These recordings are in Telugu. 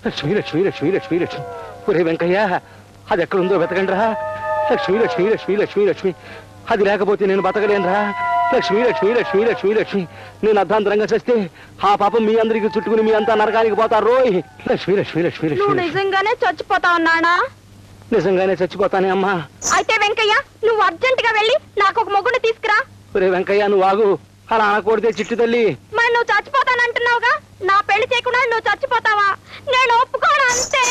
లక్ష్మి లక్ష్మి లక్ష్మి లక్ష్మి లక్ష్మి. ఒరే వెంకయ్య, అది ఎక్కడుందో వెతకండి రా. లక్ష్మి లక్ష్మి లక్ష్మి లక్ష్మి లక్ష్మి. అది లేకపోతే నేను బతకలేనురా. లక్ష్మి లక్ష్మి లక్ష్మి లక్ష్మి లక్ష్మి. నేను అర్ధాంతరంగా చేస్తే ఆ పాపం మీ అందరికి చుట్టుకుని మీ అంతా నరకానికి పోతారు రోయ్. లక్ష్మి లక్ష్మి లక్ష్మి లక్ష్మి. నిజంగానే చచ్చిపోతావు నానా? నిజంగానే చచ్చిపోతానే అమ్మా. అయితే వెంకయ్య, నువ్వు అర్జెంట్ గా వెళ్ళి నాకు ఒక మొగుడు తీసుకురా. ఒరే వెంకయ్య, నువ్వు ఆగు. అలా అనకూడదే చిట్టు తల్లి. మరి నువ్వు చచ్చిపోతానంటున్నావుగా, నా పెళ్లి చేయకుండా నువ్వు చచ్చిపోతావా? నేను ఒప్పుకోను అంతే.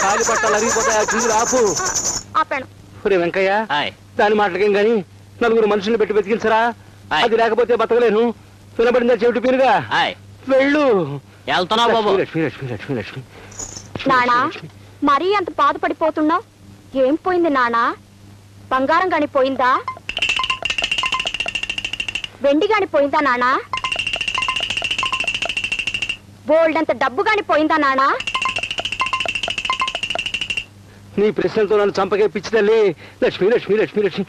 కాలి పట్టాలు అరిగిపోతాయి, ఆ చిందులు ఆపు. ఆపాను. ఒరే వెంకయ్య, దాని మాటలకేం గాని నలుగురు మనుషుల్ని పెట్టి బతికించరా. అది లేకపోతే బతకలేను. వినబడిందా చెవిటి పీరుగా? వెళ్ళు. లక్ష్మి లక్ష్మి లక్ష్మి లక్ష్మి. నానా, మరీ అంత బాధపడిపోతున్నావు? ఏం పోయింది నానా? బంగారం గాని పోయిందా? వెండి గాని పోయిందా నానా? బోల్డంత డబ్బు గాని పోయిందా నానా? నీ ప్రశ్నలతో నన్ను చంపకే పిచ్చి తల్లి. లక్ష్మి లక్ష్మి లక్ష్మి లక్ష్మి.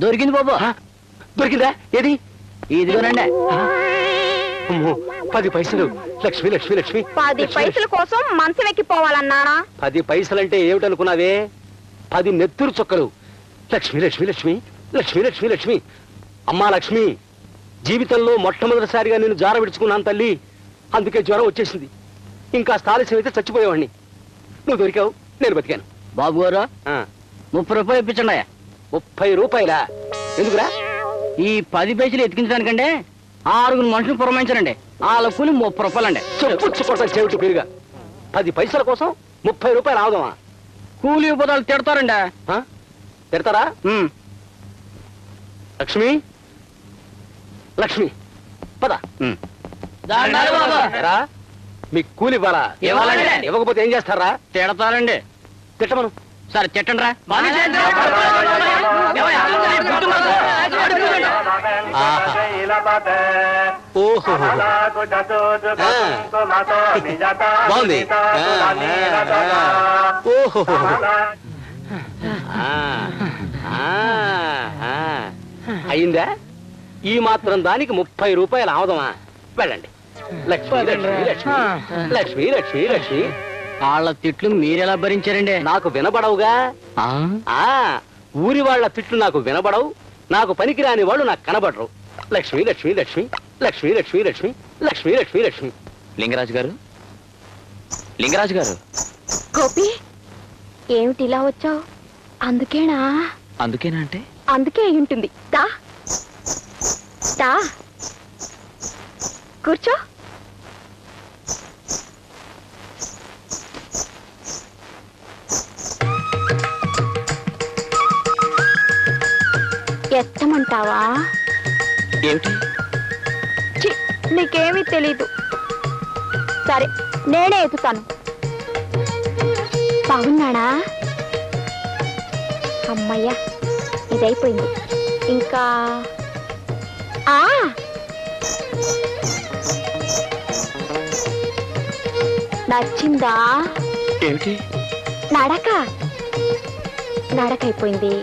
దొరికింది బాబు. దొరికిందా? ఏది? ఇదిగోనండి. 10 పైసలు. లక్ష్మి లక్ష్మి లక్ష్మి. 10 పైసల కోసం మనసు వెక్కిపోవాలన్నానా? 10 పైసలంటే ఏమిటనుకున్నావే? 10 నెత్తురు చుక్కలు. లక్ష్మి లక్ష్మి లక్ష్మి లక్ష్మి లక్ష్మి లక్ష్మి. అమ్మా లక్ష్మి, జీవితంలో మొట్టమొదటిసారిగా నేను జార విడుచుకున్నాను తల్లి. అందుకే జ్వరం వచ్చేసింది. ఇంకా ఆలస్యం అయితే చచ్చిపోయేవాడిని. నువ్వు దొరికావు, నేను బతికాను. బాబు గారు, 30 రూపాయలు ఇప్పించండి. 30 రూపాయలా? ఎందుకురా? ఈ 10 పైసలు ఎతికించడానికంటే 6 మనుషులు పురమాయించారండి. వాళ్ళ కూలి 30 రూపాయలండి. చెప్పుచ్చుకోవడం చెవిటి పేరుగా. 10 పైసల కోసం 30 రూపాయలు ఆవుదామా? కూలి ఉపదాలు తిడతారండి. తిడతారా? లక్ష్మి లక్ష్మి పద. మీకు కూలి ఇవ్వాలా? ఇవ్వకపోతే ఏం చేస్తారా? తిడతారండి. తిట్టమను. సరే తిట్టండి రా. ఓహో, బాగుంది. ఓహో, అయిందా? ఈ మాత్రం దానికి 30 రూపాయలు ఆవదమా? వెళ్ళండి. లక్ష్మి లక్ష్మి లక్ష్మి లక్ష్మి లక్ష్మి లక్ష్మి. వాళ్ళ తిట్లు మీరెలా భరించారండి? నాకు వినబడవుగా. ఊరి వాళ్ళ తిట్లు నాకు వినబడవు. నాకు పనికిరాని వాళ్ళు నాకు కనబడరు. లక్ష్మి లక్ష్మి లక్ష్మి లక్ష్మి లక్ష్మి లక్ష్మి లక్ష్మి లక్ష్మి లక్ష్మి. లింగరాజు గారు, లింగరాజు గారు. గోపి, ఏమిటి ఇలా వచ్చావు? అందుకేనా? అందుకేనా అంటే? అందుకే అయి ఉంటుంది. దా దా, కూర్చో. ఎత్తమంటావా? ఏమిటి? నీకేమీ తెలీదు. సరే, నేనే ఎత్తుతాను. బాగున్నాడా? అమ్మయ్యా, ఇదైపోయింది. ఇంకా నచ్చిందా? ఏమిటి? నడక. నడకైపోయింది.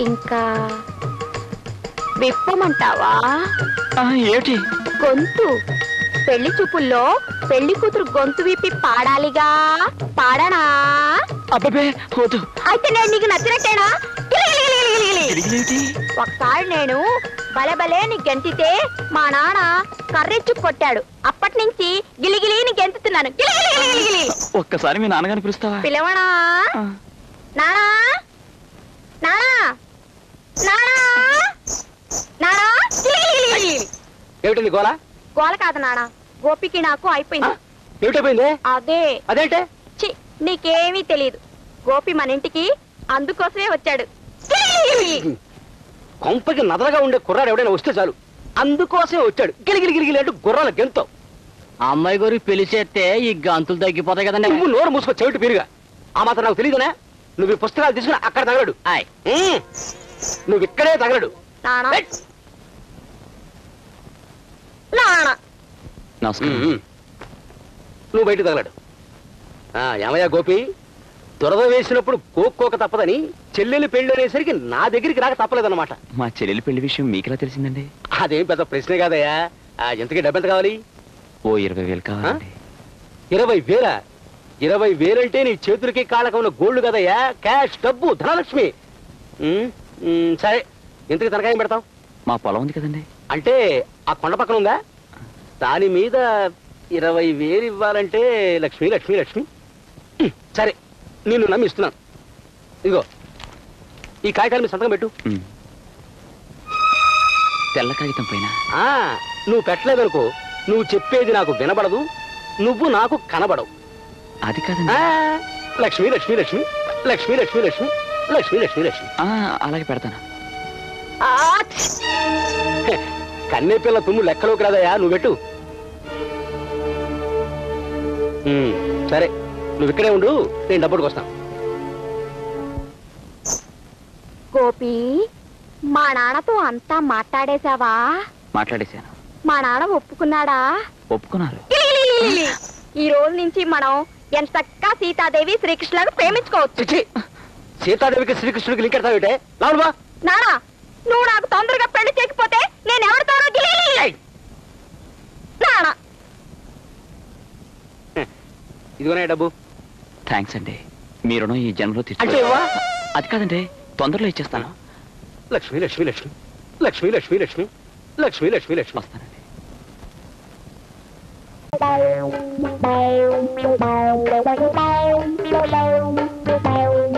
ఇంకా విప్పమంటావా? ఏమిటి? గొంతు. పెళ్లి చూపుల్లో పెళ్లి కూతురు గొంతు విప్పి పాడాలిగా. పాడనా? అబ్బే పోదు. అయితే నేను నీకు నచ్చినట్టేనా? ఒకసారి నేను భలే భలే నీ గెంతితే మా నాన్న కర్రెచ్చు కొట్టాడు. అప్పటి నుంచి గిలిగిలి నీ గెంతుతున్నాను. ఒక్కసారి మీ నాన్నగారిని పిలుస్తావా? పిలవనా? నానా నానా నానా నానా. ఏమిటండి గోల? గోల కాదు నాన్న, గోపికి నాకు అయిపోయింది. ఏమిటైపోయింది? అదే. అదేంటే? నీకేమీ తెలియదు. గోపి మన ఇంటికి అందుకోసమే వచ్చాడు. కొంపకి నదరగా ఉండే కుర్రాడు ఎవడైనా వస్తే చాలు అందుకోసమే వచ్చాడు. గిలిగిలి గిలిగిలి అంటూ గుర్రాల గెంతో. అమ్మాయి గారికి పెళ్లి చేస్తే ఈ గంతులు తగ్గిపోతాయి కదండి. నువ్వు నోరు మూసుకో చెవిటి పీరుగా. ఆ మాత్రం నాకు తెలియదునా? నువ్వు ఈ పుస్తకాలు తీసుకుని అక్కడ తగలడు. నువ్వు ఇక్కడే తగలడు. నువ్వు బయట తగలడు. ఏమయ్యా గోపి, దురద వేసినప్పుడు కోక్కోక తప్పదని చెల్లెలి పెళ్లి అనేసరికి నా దగ్గరికి రాక తప్పలేదన్నమాట. మా చెల్లెలి పెళ్లి విషయం మీకెలా తెలిసిందండి? అదేం పెద్ద ప్రశ్నే కాదయ్యా. ఎంతకీ డబ్బెంత కావాలి? ఓ 20,000 కావాలండి. 20,000? 20,000 అంటే నీ చేతులకి కాళ్ళకు ఉన్న గోల్డ్ కదయ్యా, క్యాష్, డబ్బు, ధనలక్ష్మి. సరే, ఇంతకి తనకాయం పెడతాం? మా పొలం ఉంది కదండి. అంటే ఆ కొండ పక్కన ఉందా? దాని మీద 20,000 ఇవ్వాలంటే లక్ష్మి లక్ష్మి లక్ష్మి. సరే, నిన్ను నమ్మిస్తున్నాను. ఇదిగో ఈ కాగితాల మీద సంతకం పెట్టు. తెల్ల కాగితం పైన నువ్వు పెట్టలేదనుకో, నువ్వు చెప్పేది నాకు వినబడదు, నువ్వు నాకు కనబడవు. అది కాదండి. లక్ష్మి లక్ష్మి లక్ష్మి లక్ష్మి లక్ష్మి లక్ష్మి లక్ష్మి లక్ష్మి లక్ష్మి. అలాగే పెడతాను. కన్నే పిల్ల తుమ్ము లెక్కలోకి రాదయా, నువ్వు పెట్టు. సరే, నువ్వు ఇక్కడే ఉండు, నేను డబ్బుడికి వస్తాను. గోపి, మా నాన్నతో అంతా మాట్లాడేశావా? మాట్లాడేశాను. మా నాన్న ఒప్పుకున్నాడా? ఒప్పుకున్నారు. ఈ రోజు నుంచి మనం ఎంతక్కా సీతాదేవి శ్రీకృష్ణులను ప్రేమించుకోవచ్చు. సీతాదేవికి శ్రీకృష్ణుడికి లింక్ ఎడతావిటే? లావుడు బా. నానా, నువ్వు నాకు తొందరగా పెళ్లి చేయకపోతే నేను ఎవరితోనో నానా. ఇదిగోనే డబ్బు. థ్యాంక్స్ అండి, మీ రుణం ఈ జన్మలో అంటే తీర్చుకో. అది కాదండి, తొందరలో ఇచ్చేస్తాను. లక్ష్మి లక్ష్మి లక్ష్మి లక్ష్మి లక్ష్మి లక్ష్మి లక్ష్మి లక్ష్మి లక్ష్మి. వస్తానండి.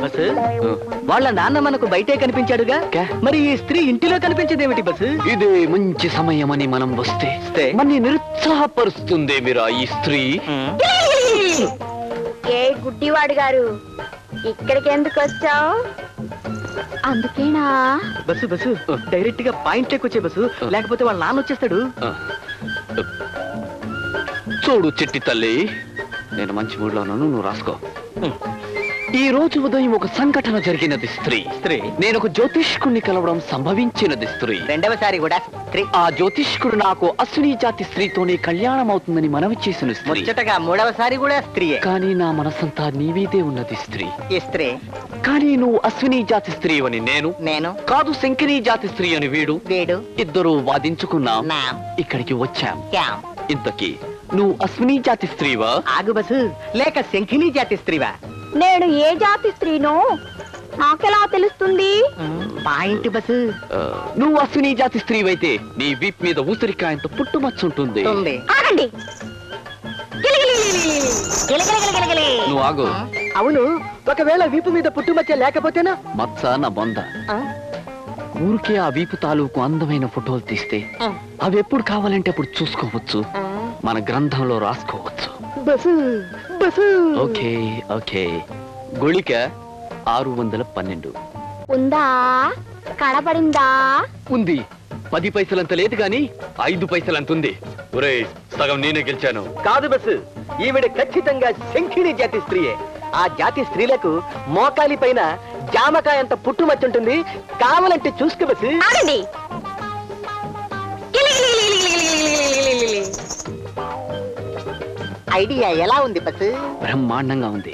బస్సు, వాళ్ళ నాన్న మనకు బయటే కనిపించాడుగా, మరి ఈ స్త్రీ ఇంటిలో కనిపించేదేమిటి బస్సు? ఇది మంచి సమయమని మనం వస్తే మన నిరుత్సాహపరుస్తుంది మీరా ఈ స్త్రీ. ఏ గుడ్డివాడు గారు, ఇక్కడికి ఎందుకు వచ్చావు? అందుకేనా? బస్సు బస్సు, డైరెక్ట్ గా పాయింట్ వచ్చే బస్సు, లేకపోతే వాళ్ళ నాన్న వచ్చేస్తాడు. చూడు చిట్టి తల్లి, నేను మంచి మూడ్లో ఉన్నాను, నువ్వు రాసుకో. ఈ రోజు ఉదయం ఒక సంఘటన జరిగినది స్త్రీ. నేను ఒక జ్యోతిష్కుడిని కలవడం సంభవించినది స్త్రీ. రెండవసారి కూడా స్త్రీ. ఆ జ్యోతిష్కుడు నాకు అశ్విని జాతి స్త్రీతోనే కళ్యాణం అవుతుందని మనవి చేసిన స్త్రీ. ముచ్చటగా మూడవసారి కూడా స్త్రీయే. కానీ నా మనసంతా నీవీదే ఉన్నది స్త్రీ. ఈ స్త్రీ. కానీ నువ్వు అశ్విని జాతి స్త్రీ అని నేను కాదు, శంకిని జాతి స్త్రీ అని వీడు. ఇద్దరు వాదించుకున్నాం, ఇక్కడికి వచ్చాం. ఇంతకీ నువ్వు అశ్విని జాతి స్త్రీవా? ఆగు బస్సు, లేక శంఖిని జాతి స్త్రీవా? నేను ఏ జాతి స్త్రీనో నాకెలా తెలుస్తుంది? Point bus. నువ్వు అశ్విని జాతి స్త్రీవైతే నీ వీప్ మీద ఊసరికాయంత పుట్టుమచ్చుంటుంది. ఆగండి. నువ్వు ఆగు. అవును, ఒకవేళ వీపు మీద పుట్టుమచ్చ లేకపోతేనా? మచ్చ నా బొంద. ఊరికే ఆ వీపు తాలూకు అందమైన ఫోటోలు తీస్తే అవి ఎప్పుడు కావాలంటే అప్పుడు చూసుకోవచ్చు, మన గ్రంథంలో రాసుకోవచ్చు. Okay okay. గుళిక 612. ఉందా? కనబడిందా? ఉంది. 10 పైసలంత లేదు గాని 5 పైసలంత ఉంది. ఒరేయ్, సగం నేనే గెలిచాను. కాదు బస్సు, ఈవిడ ఖచ్చితంగా శంఖిని జాతి స్త్రీయే. ఆ జాతి స్త్రీలకు మోకాలి పైన జామకాయ అంత పుట్టుమచ్చుంటుంది, కావాలంటే చూసుకో బస్సు. ఆగండి. ఐడియా ఎలా ఉంది బస్సు? బ్రహ్మాండంగా ఉంది.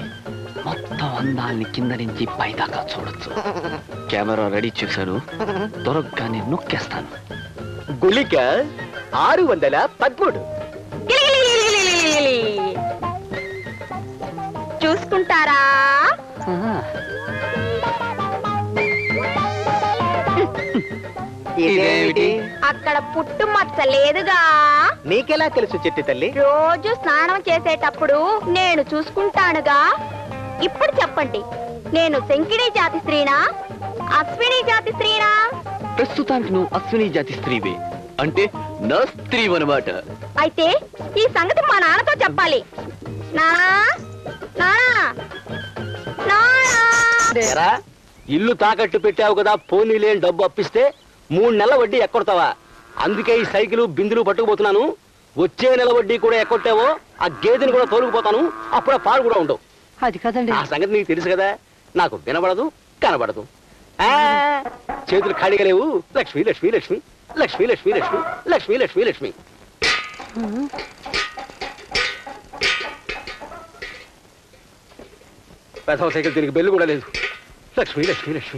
మొత్తం అందాల్ని కింద నుంచి పైదాకా చూడొచ్చు. కెమెరా రెడీ చేశాను, దొరకగానే నొక్కేస్తాను. గుళిక 613. చూసుకుంటారా? ఇదేమిటి? అక్కడ పుట్టు మచ్చ లేదుగా. నీకెలా తెలుసు చిట్టి తల్లి? రోజు స్నానం చేసేటప్పుడు నేను చూసుకుంటానుగా. ఇప్పుడు చెప్పండి, నేను శంకిని జాతి స్త్రీనా, అశ్విని జాతి స్త్రీనా? ప్రస్తుతానికి నువ్వు అశ్విని జాతి స్త్రీవే, అంటే నా స్త్రీ అన్నమాట. అయితే ఈ సంగతి మా నాన్నతో చెప్పాలి. నానా, నానా, నానా. ఇల్లు తాకట్టు పెట్టావు కదా, పోనీ లేని డబ్బు అప్పిస్తే 3 నెలల వడ్డీ ఎక్కొడతావా? అందుకే ఈ సైకిల్ బిందులు పట్టుకుపోతున్నాను. వచ్చే నెల వడ్డీ కూడా ఎక్కొట్టావో ఆ గేదెని కూడా తోలుకుపోతాను, అప్పుడు పాలు కూడా ఉండవు. అది కాదండి, ఆ సంగతి నీకు తెలుసు కదా. నాకు వినబడదు, కనబడదు. చేతులు ఖాళీగా లేవు. లక్ష్మి లక్ష్మి లక్ష్మి లక్ష్మి లక్ష్మి లక్ష్మి లక్ష్మి లక్ష్మి లక్ష్మి. పెద్ద సైకిల్ దీనికి బెల్లు కూడా లేదు. లక్ష్మి లక్ష్మి లక్ష్మి